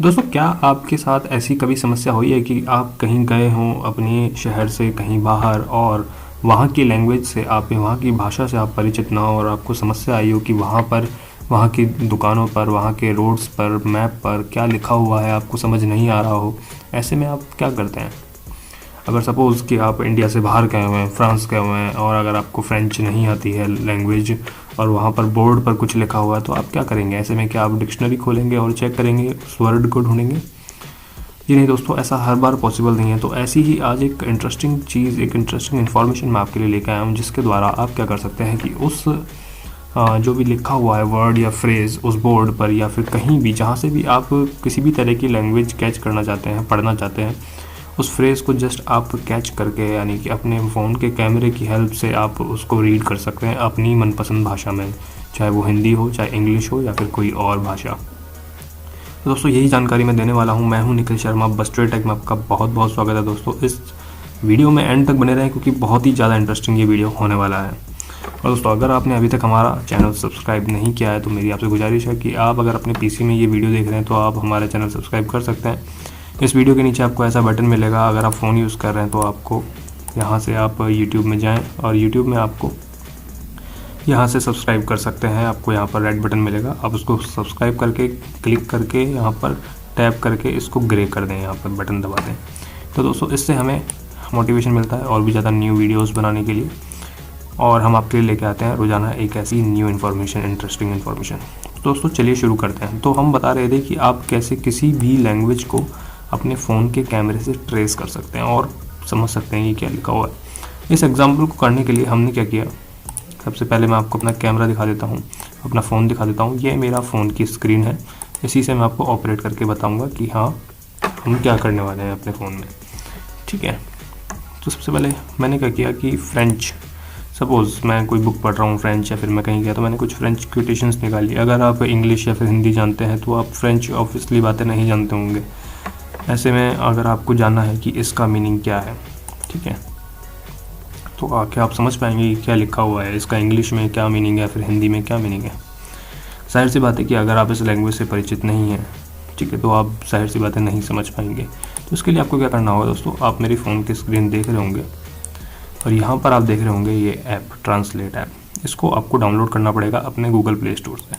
दोस्तों, क्या आपके साथ ऐसी कभी समस्या हुई है कि आप कहीं गए हों अपने शहर से कहीं बाहर और वहाँ की लैंग्वेज से आप वहाँ की भाषा से आप परिचित ना हो और आपको समस्या आई हो कि वहाँ पर वहाँ की दुकानों पर, वहाँ के रोड्स पर, मैप पर क्या लिखा हुआ है आपको समझ नहीं आ रहा हो? ऐसे में आप क्या करते हैं? अगर सपोज़ कि आप इंडिया से बाहर गए हुए हैं, फ्रांस गए हुए हैं और अगर आपको फ्रेंच नहीं आती है लैंग्वेज और वहाँ पर बोर्ड पर कुछ लिखा हुआ है, तो आप क्या करेंगे? ऐसे में क्या आप डिक्शनरी खोलेंगे और चेक करेंगे, उस वर्ड को ढूंढेंगे? जी नहीं दोस्तों, ऐसा हर बार पॉसिबल नहीं है। तो ऐसी ही आज एक इंटरेस्टिंग चीज़, एक इंटरेस्टिंग इन्फॉर्मेशन मैं आपके लिए लेकर आया हूँ, जिसके द्वारा आप क्या कर सकते हैं कि उस जो भी लिखा हुआ है वर्ड या फ्रेज़ उस बोर्ड पर या फिर कहीं भी जहाँ से भी आप किसी भी तरह की लैंग्वेज कैच करना चाहते हैं, पढ़ना चाहते हैं, उस फ्रेज़ को जस्ट आप कैच करके यानी कि अपने फ़ोन के कैमरे की हेल्प से आप उसको रीड कर सकते हैं अपनी मनपसंद भाषा में, चाहे वो हिंदी हो, चाहे इंग्लिश हो या फिर कोई और भाषा। तो दोस्तों, यही जानकारी मैं देने वाला हूँ। मैं हूँ निखिल शर्मा, बस्टर टेक में आपका बहुत बहुत स्वागत है। दोस्तों, इस वीडियो में एंड तक बने रहें क्योंकि बहुत ही ज़्यादा इंटरेस्टिंग ये वीडियो होने वाला है। और दोस्तों, अगर आपने अभी तक हमारा चैनल सब्सक्राइब नहीं किया है तो मेरी आपसे गुजारिश है कि आप अगर अपने पीसी में ये वीडियो देख रहे हैं तो आप हमारे चैनल सब्सक्राइब कर सकते हैं। इस वीडियो के नीचे आपको ऐसा बटन मिलेगा, अगर आप फ़ोन यूज़ कर रहे हैं तो आपको यहाँ से आप यूट्यूब में जाएं और यूट्यूब में आपको यहाँ से सब्सक्राइब कर सकते हैं। आपको यहाँ पर रेड बटन मिलेगा, आप उसको सब्सक्राइब करके क्लिक करके यहाँ पर टैप करके इसको ग्रे कर दें, यहाँ पर बटन दबा दें। तो दोस्तों, इससे हमें मोटिवेशन मिलता है और भी ज़्यादा न्यू वीडियोस बनाने के लिए, और हम आपके लिए लेके आते हैं रोज़ाना एक ऐसी न्यू इन्फॉर्मेशन, इंटरेस्टिंग इन्फॉर्मेशन। दोस्तों, चलिए शुरू करते हैं। तो हम बता रहे थे कि आप कैसे किसी भी लैंग्वेज को अपने फ़ोन के कैमरे से ट्रेस कर सकते हैं और समझ सकते हैं ये क्या लिखा हुआ है। इस एग्जाम्पल को करने के लिए हमने क्या किया, सबसे पहले मैं आपको अपना कैमरा दिखा देता हूँ, अपना फ़ोन दिखा देता हूँ। ये मेरा फ़ोन की स्क्रीन है, इसी से मैं आपको ऑपरेट करके बताऊँगा कि हाँ हम क्या करने वाले हैं अपने फ़ोन में। ठीक है, तो सबसे पहले मैंने क्या किया कि फ्रेंच, सपोज़ मैं कोई बुक पढ़ रहा हूँ फ्रेंच या फिर मैं कहीं गया तो मैंने कुछ फ्रेंच क्वेटेशंस निकाली। अगर आप इंग्लिश या फिर हिंदी जानते हैं तो आप फ्रेंच ऑब्वियसली बातें नहीं जानते होंगे। ऐसे में अगर आपको जानना है कि इसका मीनिंग क्या है, ठीक है, तो आके आप समझ पाएंगे कि क्या लिखा हुआ है, इसका इंग्लिश में क्या मीनिंग है, फिर हिंदी में क्या मीनिंग है। जाहिर सी बात है कि अगर आप इस लैंग्वेज से परिचित नहीं हैं, ठीक है, तो आप जाहिर सी बातें नहीं समझ पाएंगे। तो इसके लिए आपको क्या करना होगा दोस्तों, आप मेरी फ़ोन की स्क्रीन देख रहे होंगे और यहाँ पर आप देख रहे होंगे ये ऐप, ट्रांसलेट ऐप। इसको आपको डाउनलोड करना पड़ेगा अपने गूगल प्ले स्टोर से।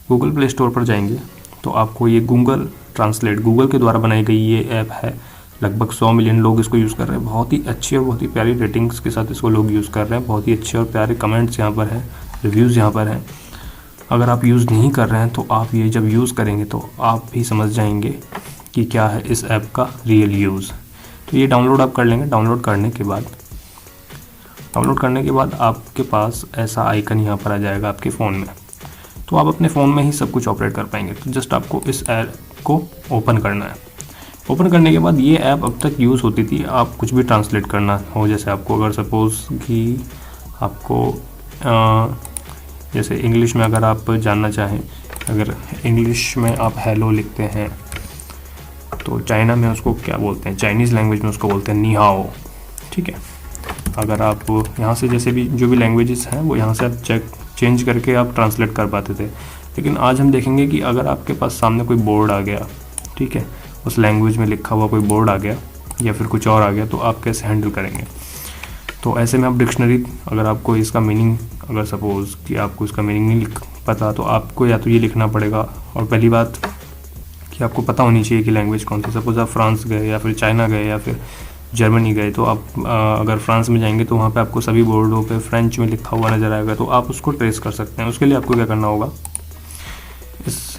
गूगल प्ले स्टोर पर जाएंगे तो आपको ये गूगल ट्रांसलेट, गूगल के द्वारा बनाई गई ये ऐप है। लगभग 100 मिलियन लोग इसको यूज़ कर रहे हैं। बहुत ही अच्छी और बहुत ही प्यारी रेटिंग्स के साथ इसको लोग यूज़ कर रहे हैं। बहुत ही अच्छे और प्यारे कमेंट्स यहाँ पर हैं, रिव्यूज़ यहाँ पर हैं। अगर आप यूज़ नहीं कर रहे हैं तो आप ये जब यूज़ करेंगे तो आप भी समझ जाएंगे कि क्या है इस ऐप का रियल यूज़। तो ये डाउनलोड आप कर लेंगे। डाउनलोड करने के बाद आपके पास ऐसा आइकन यहाँ पर आ जाएगा आपके फ़ोन में, तो आप अपने फ़ोन में ही सब कुछ ऑपरेट कर पाएंगे। तो जस्ट आपको इस ऐप को ओपन करना है। ओपन करने के बाद ये ऐप अब तक यूज़ होती थी, आप कुछ भी ट्रांसलेट करना हो, जैसे आपको अगर सपोज़ कि आपको जैसे इंग्लिश में अगर आप जानना चाहें, अगर इंग्लिश में आप हेलो लिखते हैं तो चाइना में उसको क्या बोलते हैं, चाइनीज़ लैंग्वेज में उसको बोलते हैं नी हाओ, ठीक है। अगर आप यहाँ से जैसे भी जो भी लैंग्वेजेस हैं वो यहाँ से आप चेंज करके आप ट्रांसलेट कर पाते थे। लेकिन आज हम देखेंगे कि अगर आपके पास सामने कोई बोर्ड आ गया, ठीक है, उस लैंग्वेज में लिखा हुआ कोई बोर्ड आ गया या फिर कुछ और आ गया, तो आप कैसे हैंडल करेंगे। तो ऐसे में आप डिक्शनरी, अगर आपको इसका मीनिंग, अगर सपोज़ कि आपको इसका मीनिंग नहीं पता तो आपको या तो ये लिखना पड़ेगा, और पहली बात कि आपको पता होनी चाहिए कि लैंग्वेज कौन सी। सपोज़ आप फ्रांस गए या फिर चाइना गए या फिर जर्मनी गए, तो आप अगर फ्रांस में जाएंगे तो वहाँ पे आपको सभी बोर्डों पे फ्रेंच में लिखा हुआ नज़र आएगा, तो आप उसको ट्रेस कर सकते हैं। उसके लिए आपको क्या करना होगा, इस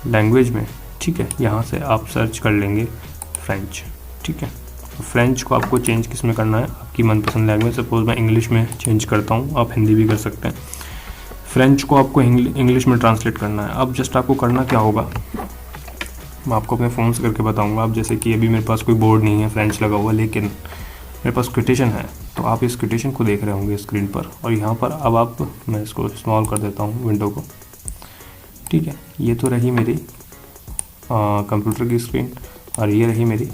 लैंग्वेज में, ठीक है, यहाँ से आप सर्च कर लेंगे फ्रेंच, ठीक है। तो फ्रेंच को आपको चेंज किस में करना है, आपकी मनपसंद लैंग्वेज। सपोज़ मैं इंग्लिश में चेंज करता हूँ, आप हिंदी भी कर सकते हैं। फ्रेंच को आपको इंग्लिश में ट्रांसलेट करना है। अब जस्ट आपको करना क्या होगा, मैं आपको अपने फ़ोन से करके बताऊंगा। अब जैसे कि अभी मेरे पास कोई बोर्ड नहीं है फ्रेंच लगा हुआ, लेकिन मेरे पास क्वेटेशन है, तो आप इस क्वेटेशन को देख रहे होंगे स्क्रीन पर, और यहाँ पर अब मैं इसको स्मॉल कर देता हूँ विंडो को, ठीक है। ये तो रही मेरी कंप्यूटर की स्क्रीन और ये रही मेरी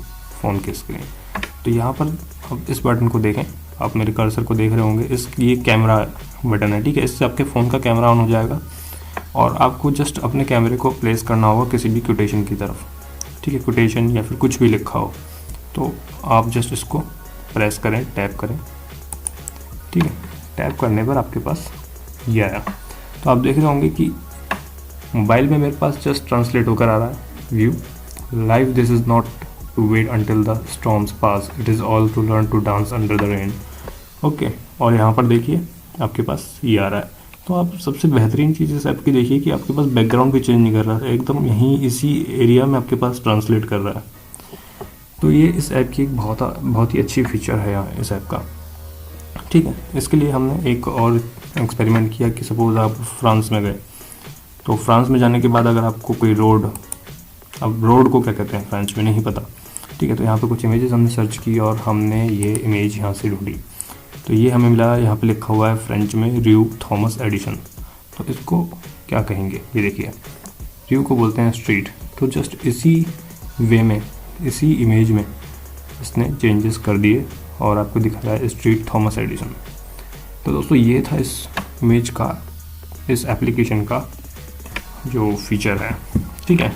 फ़ोन की स्क्रीन। तो यहाँ पर अब इस बटन को देखें, आप मेरे कर्सर को देख रहे होंगे, ये कैमरा बटन है, ठीक है। इससे आपके फ़ोन का कैमरा ऑन हो जाएगा और आपको जस्ट अपने कैमरे को प्लेस करना होगा किसी भी क्वेटेशन की तरफ। ठीक है, कोटेशन या फिर कुछ भी लिखा हो, तो आप जस्ट इसको प्रेस करें, टैप करें, ठीक है। टैप करने पर आपके पास ये आया। तो आप देख रहे होंगे कि मोबाइल में मेरे पास जस्ट ट्रांसलेट होकर आ रहा है, view live this is not to wait until the storms pass, it is all to learn to dance under the rain. Okay, और यहाँ पर देखिए आपके पास ये आ रहा है। तो आप सबसे बेहतरीन चीज़ इस ऐप की देखिए कि आपके पास बैकग्राउंड भी चेंज नहीं कर रहा है, एकदम यहीं इसी एरिया में आपके पास ट्रांसलेट कर रहा है। तो ये इस ऐप की एक बहुत ही अच्छी फीचर है यहाँ इस ऐप का, ठीक है। इसके लिए हमने एक और एक्सपेरिमेंट किया कि सपोज़ आप फ्रांस में गए, तो फ्रांस में जाने के बाद अगर आपको कोई रोड, अब रोड को क्या कहते हैं फ्रेंच में नहीं पता, ठीक है। तो यहाँ पे कुछ इमेजेस हमने सर्च की और हमने ये इमेज यहाँ से ढूंढी, तो ये हमें मिला, यहाँ पे लिखा हुआ है फ्रेंच में र्यू थॉमस एडिशन। तो इसको क्या कहेंगे, ये देखिए, र्यू को बोलते हैं स्ट्रीट। तो जस्ट इसी वे में, इसी इमेज में इसने चेंजेस कर दिए और आपको दिखा रहा है स्ट्रीट थॉमस एडिशन। तो दोस्तों ये था इस इमेज का, इस एप्लीकेशन का जो फीचर है, ठीक है।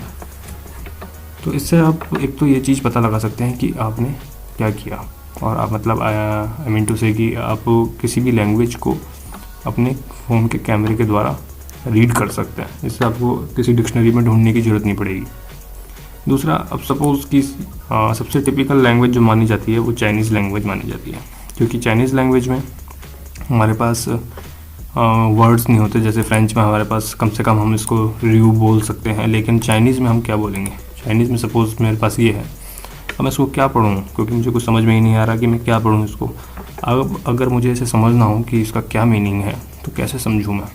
तो इससे आप एक तो ये चीज़ पता लगा सकते हैं कि आपने क्या किया, और आप मतलब आई मीन टू से कि आप किसी भी लैंग्वेज को अपने फ़ोन के कैमरे के द्वारा रीड कर सकते हैं। इससे आपको किसी डिक्शनरी में ढूंढने की ज़रूरत नहीं पड़ेगी। दूसरा, अब सपोज़ कि सबसे टिपिकल लैंग्वेज जो मानी जाती है वो चाइनीज़ लैंग्वेज मानी जाती है, क्योंकि चाइनीज़ लैंग्वेज में हमारे पास वर्ड्स नहीं होते। जैसे फ्रेंच में हमारे पास कम से कम हम इसको र्यू बोल सकते हैं, लेकिन चाइनीज़ में हम क्या बोलेंगे। चाइनीज़ में सपोज़ मेरे पास ये है, अब मैं इसको क्या पढ़ूँ, क्योंकि मुझे कुछ समझ में ही नहीं आ रहा कि मैं क्या पढ़ूँ इसको। अब अगर मुझे इसे समझना हो कि इसका क्या मीनिंग है तो कैसे समझूँ मैं,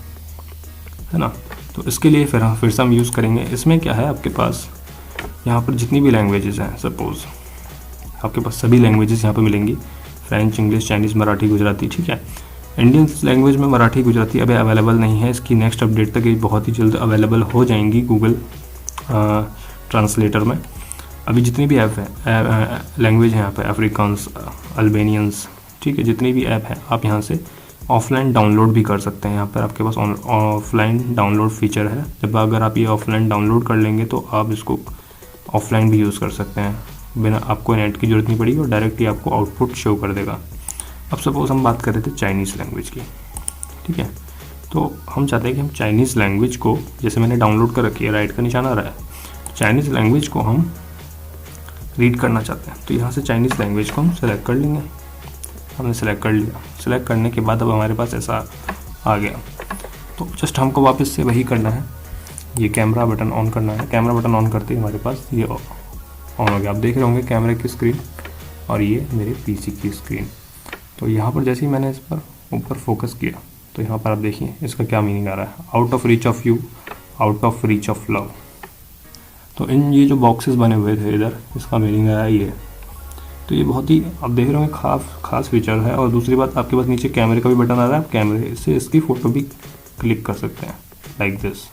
है ना। तो इसके लिए फिर से हम यूज़ करेंगे। इसमें क्या है, आपके पास यहाँ पर जितनी भी लैंग्वेजेस हैं, सपोज़ आपके पास सभी लैंग्वेजेस यहाँ पर मिलेंगी, French, English, Chinese, Marathi, Gujarati, ठीक है। इंडियन लैंग्वेज में मराठी, गुजराती अभी अवेलेबल नहीं है, इसकी नेक्स्ट अपडेट तक ये बहुत ही जल्द अवेलेबल हो जाएंगी गूगल ट्रांसलेटर में। अभी जितनी भी ऐप है, लैंग्वेज है यहाँ पे, अफ्रीकान्स, अल्बेनियंस, ठीक है, जितनी भी ऐप है आप यहाँ से ऑफलाइन डाउनलोड भी कर सकते हैं। यहाँ पर आपके पास ऑफलाइन डाउनलोड फीचर है। जब अगर आप ये ऑफलाइन डाउनलोड कर लेंगे तो आप इसको ऑफलाइन भी यूज़ कर सकते हैं, बिना आपको नेट की ज़रूरत नहीं पड़ेगी और डायरेक्ट ही आपको आउटपुट शो कर देगा। अब सपोज़ हम बात कर रहे थे चाइनीज़ लैंग्वेज की, ठीक है। तो हम चाहते हैं कि हम चाइनीज़ लैंग्वेज को, जैसे मैंने डाउनलोड कर रखी है, राइट का निशान आ रहा है, चाइनीज़ लैंग्वेज को हम रीड करना चाहते हैं। तो यहाँ से चाइनीज़ लैंग्वेज को हम सेलेक्ट कर लेंगे। हमने सेलेक्ट कर लिया। सेलेक्ट करने के बाद अब हमारे पास ऐसा आ गया। तो जस्ट हमको वापस से वही करना है, ये कैमरा बटन ऑन करना है। कैमरा बटन ऑन करते ही हमारे पास ये ऑन हो गया। आप देख रहे होंगे कैमरे की स्क्रीन और ये मेरे पीसी की स्क्रीन। तो यहाँ पर जैसे ही मैंने इस पर ऊपर फोकस किया तो यहाँ पर आप देखिए इसका क्या मीनिंग आ रहा है, out of reach of you, out of reach of love. तो इन ये जो बॉक्सेस बने हुए थे इधर, इसका मीनिंग आया ये। तो ये बहुत ही आप देख रहे होंगे खास फीचर है। और दूसरी बात, आपके पास नीचे कैमरे का भी बटन आ रहा है, आप कैमरे से इसकी फ़ोटो भी क्लिक कर सकते हैं लाइक दिस,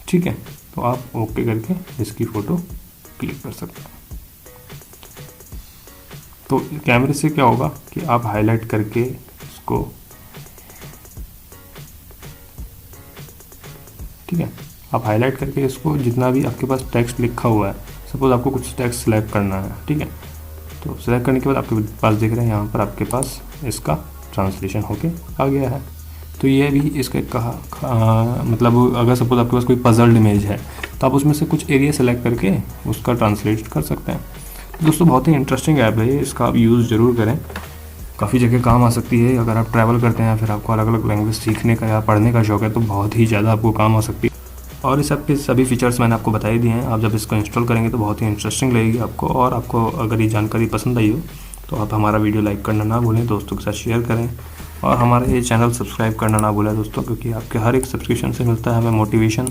ठीक है। तो आप ओके करके इसकी फ़ोटो क्लिक कर सकते हैं। तो कैमरे से क्या होगा कि आप हाईलाइट करके इसको, ठीक है, आप हाईलाइट करके इसको जितना भी आपके पास टेक्स्ट लिखा हुआ है, सपोज आपको कुछ टेक्स्ट सेलेक्ट करना है, ठीक है। तो सेलेक्ट करने के बाद आपके पास देख रहे हैं यहाँ पर आपके पास इसका ट्रांसलेशन होके आ गया है। तो ये भी इसका मतलब अगर सपोज आपके पास कोई पजल्ड इमेज है तो आप उसमें से कुछ एरिया सेलेक्ट करके उसका ट्रांसलेट कर सकते हैं। दोस्तों बहुत ही इंटरेस्टिंग ऐप है, इसका आप यूज़ ज़रूर करें, काफ़ी जगह काम आ सकती है। अगर आप ट्रैवल करते हैं, फिर आपको अलग अलग लैंग्वेज सीखने का या पढ़ने का शौक है तो बहुत ही ज़्यादा आपको काम आ सकती है। और इस ऐप के सभी फीचर्स मैंने आपको बता ही दिए हैं। आप जब इसको इंस्टॉल करेंगे तो बहुत ही इंटरेस्टिंग लगेगी आपको। और आपको अगर ये जानकारी पसंद आई हो तो आप हमारा वीडियो लाइक करना ना भूलें, दोस्तों के साथ शेयर करें और हमारा ये चैनल सब्सक्राइब करना ना भूलें दोस्तों, क्योंकि आपके हर एक सब्सक्रिप्शन से मिलता है हमें मोटिवेशन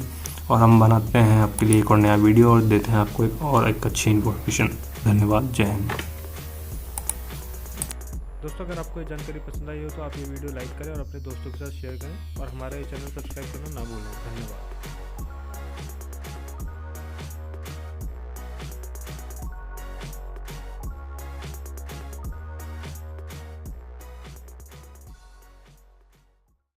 और हम बनाते हैं आपके लिए एक और नया वीडियो और देते हैं आपको एक अच्छी इन्फॉर्मेशन। धन्यवाद, जय हिंद। दोस्तों अगर आपको ये जानकारी पसंद आई हो तो आप ये वीडियो लाइक करें और अपने दोस्तों के साथ शेयर करें और हमारा ये चैनल सब्सक्राइब करना ना भूलें। धन्यवाद।